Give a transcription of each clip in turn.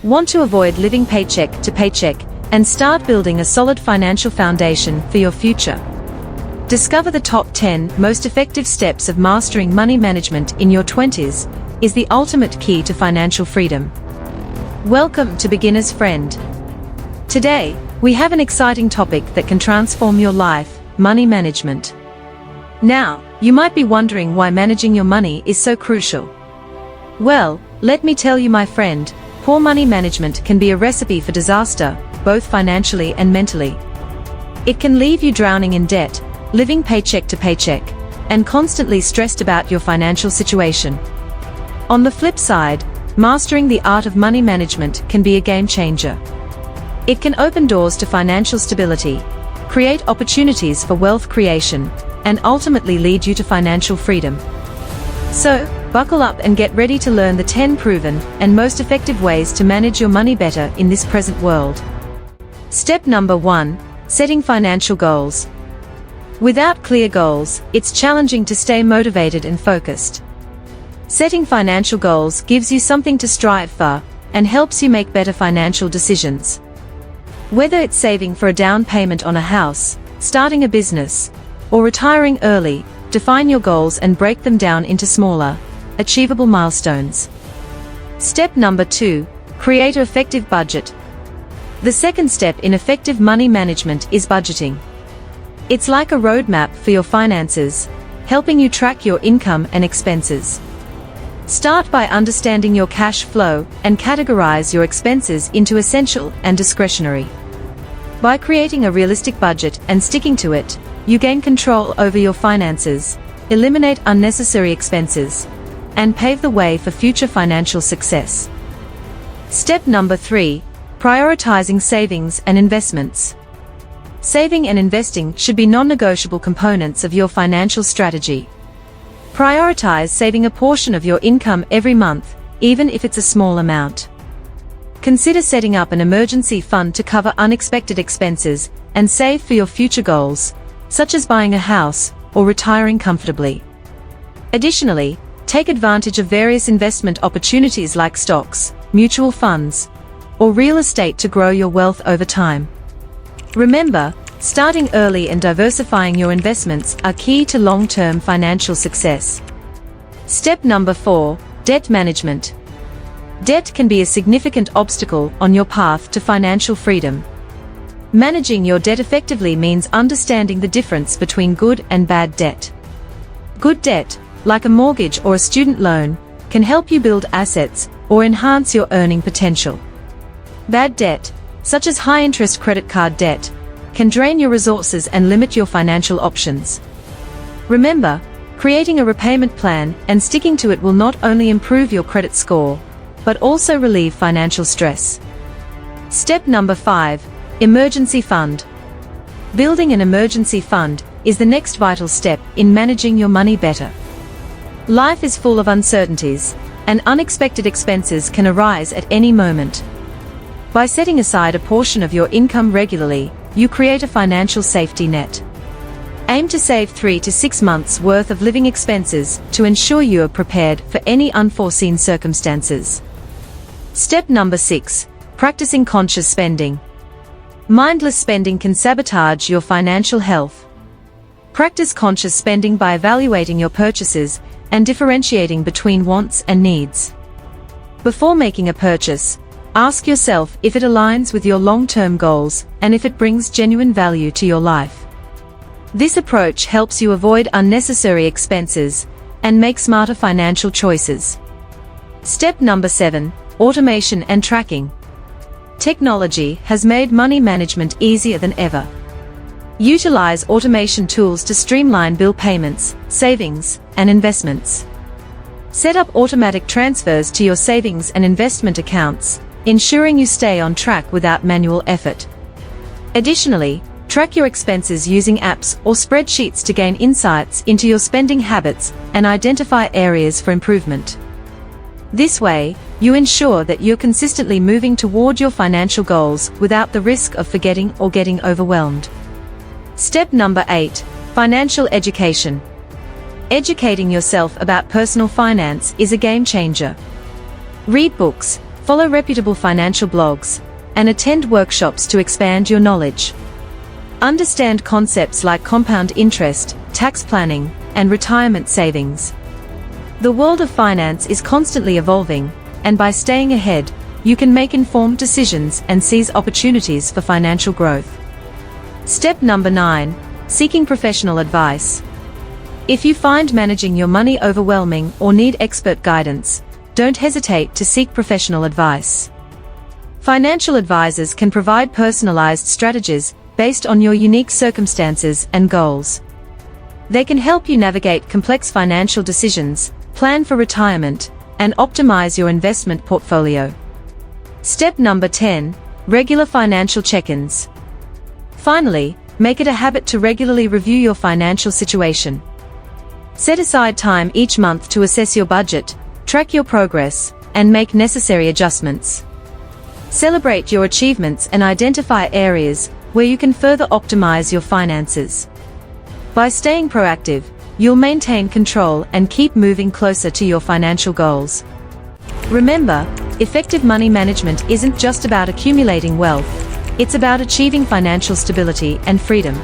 Want to avoid living paycheck to paycheck and start building a solid financial foundation for your future? Discover the top 10 most effective steps of mastering money management in your 20s is the ultimate key to financial freedom. Welcome to Beginner's Friend. Today, we have an exciting topic that can transform your life: money management. Now, you might be wondering why managing your money is so crucial. Well, let me tell you, my friend, poor money management can be a recipe for disaster, both financially and mentally. It can leave you drowning in debt, living paycheck to paycheck, and constantly stressed about your financial situation. On the flip side, mastering the art of money management can be a game changer. It can open doors to financial stability, create opportunities for wealth creation, and ultimately lead you to financial freedom. So, buckle up and get ready to learn the 10 proven and most effective ways to manage your money better in this present world. Step number 1: setting financial goals. Without clear goals, it's challenging to stay motivated and focused. Setting financial goals gives you something to strive for and helps you make better financial decisions. Whether it's saving for a down payment on a house, starting a business, or retiring early, define your goals and break them down into smaller, achievable milestones. Step number 2: create an effective budget. The second step in effective money management is budgeting. It's like a roadmap for your finances, helping you track your income and expenses. Start by understanding your cash flow and categorize your expenses into essential and discretionary. By creating a realistic budget and sticking to it, you gain control over your finances, eliminate unnecessary expenses, and pave the way for future financial success. Step number 3: prioritizing savings and investments. Saving and investing should be non-negotiable components of your financial strategy. Prioritize saving a portion of your income every month, even if it's a small amount. Consider setting up an emergency fund to cover unexpected expenses and save for your future goals, such as buying a house or retiring comfortably. Additionally, take advantage of various investment opportunities like stocks, mutual funds, or real estate to grow your wealth over time. Remember, starting early and diversifying your investments are key to long-term financial success. Step number 4: debt management. Debt can be a significant obstacle on your path to financial freedom. Managing your debt effectively means understanding the difference between good and bad debt. Good debt, like a mortgage or a student loan, can help you build assets or enhance your earning potential. Bad debt, such as high-interest credit card debt, can drain your resources and limit your financial options. Remember, creating a repayment plan and sticking to it will not only improve your credit score, but also relieve financial stress. Step number 5: emergency fund. Building an emergency fund is the next vital step in managing your money better. Life is full of uncertainties, and unexpected expenses can arise at any moment. By setting aside a portion of your income regularly, you create a financial safety net. Aim to save 3 to 6 months' worth of living expenses to ensure you are prepared for any unforeseen circumstances. Step number 6: practicing conscious spending. Mindless spending can sabotage your financial health. Practice conscious spending by evaluating your purchases and differentiating between wants and needs. Before making a purchase, ask yourself if it aligns with your long-term goals and if it brings genuine value to your life. This approach helps you avoid unnecessary expenses and make smarter financial choices. Step number 7: automation and tracking. Technology has made money management easier than ever. Utilize automation tools to streamline bill payments, savings, and investments. Set up automatic transfers to your savings and investment accounts, ensuring you stay on track without manual effort. Additionally, track your expenses using apps or spreadsheets to gain insights into your spending habits and identify areas for improvement. This way, you ensure that you're consistently moving toward your financial goals without the risk of forgetting or getting overwhelmed. Step number 8: financial education. Educating yourself about personal finance is a game changer. Read books, follow reputable financial blogs, and attend workshops to expand your knowledge. Understand concepts like compound interest, tax planning, and retirement savings. The world of finance is constantly evolving, and by staying ahead, you can make informed decisions and seize opportunities for financial growth. Step number 9. Seeking professional advice. If you find managing your money overwhelming or need expert guidance, don't hesitate to seek professional advice. Financial advisors can provide personalized strategies based on your unique circumstances and goals. They can help you navigate complex financial decisions, plan for retirement, and optimize your investment portfolio. Step number 10. Regular financial check-ins. Finally, make it a habit to regularly review your financial situation. Set aside time each month to assess your budget, track your progress, and make necessary adjustments. Celebrate your achievements and identify areas where you can further optimize your finances. By staying proactive, you'll maintain control and keep moving closer to your financial goals. Remember, effective money management isn't just about accumulating wealth, it's about achieving financial stability and freedom.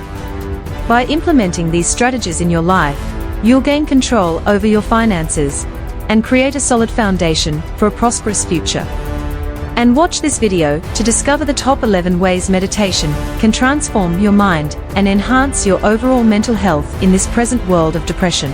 By implementing these strategies in your life, you'll gain control over your finances and create a solid foundation for a prosperous future. And watch this video to discover the top 11 ways meditation can transform your mind and enhance your overall mental health in this present world of depression.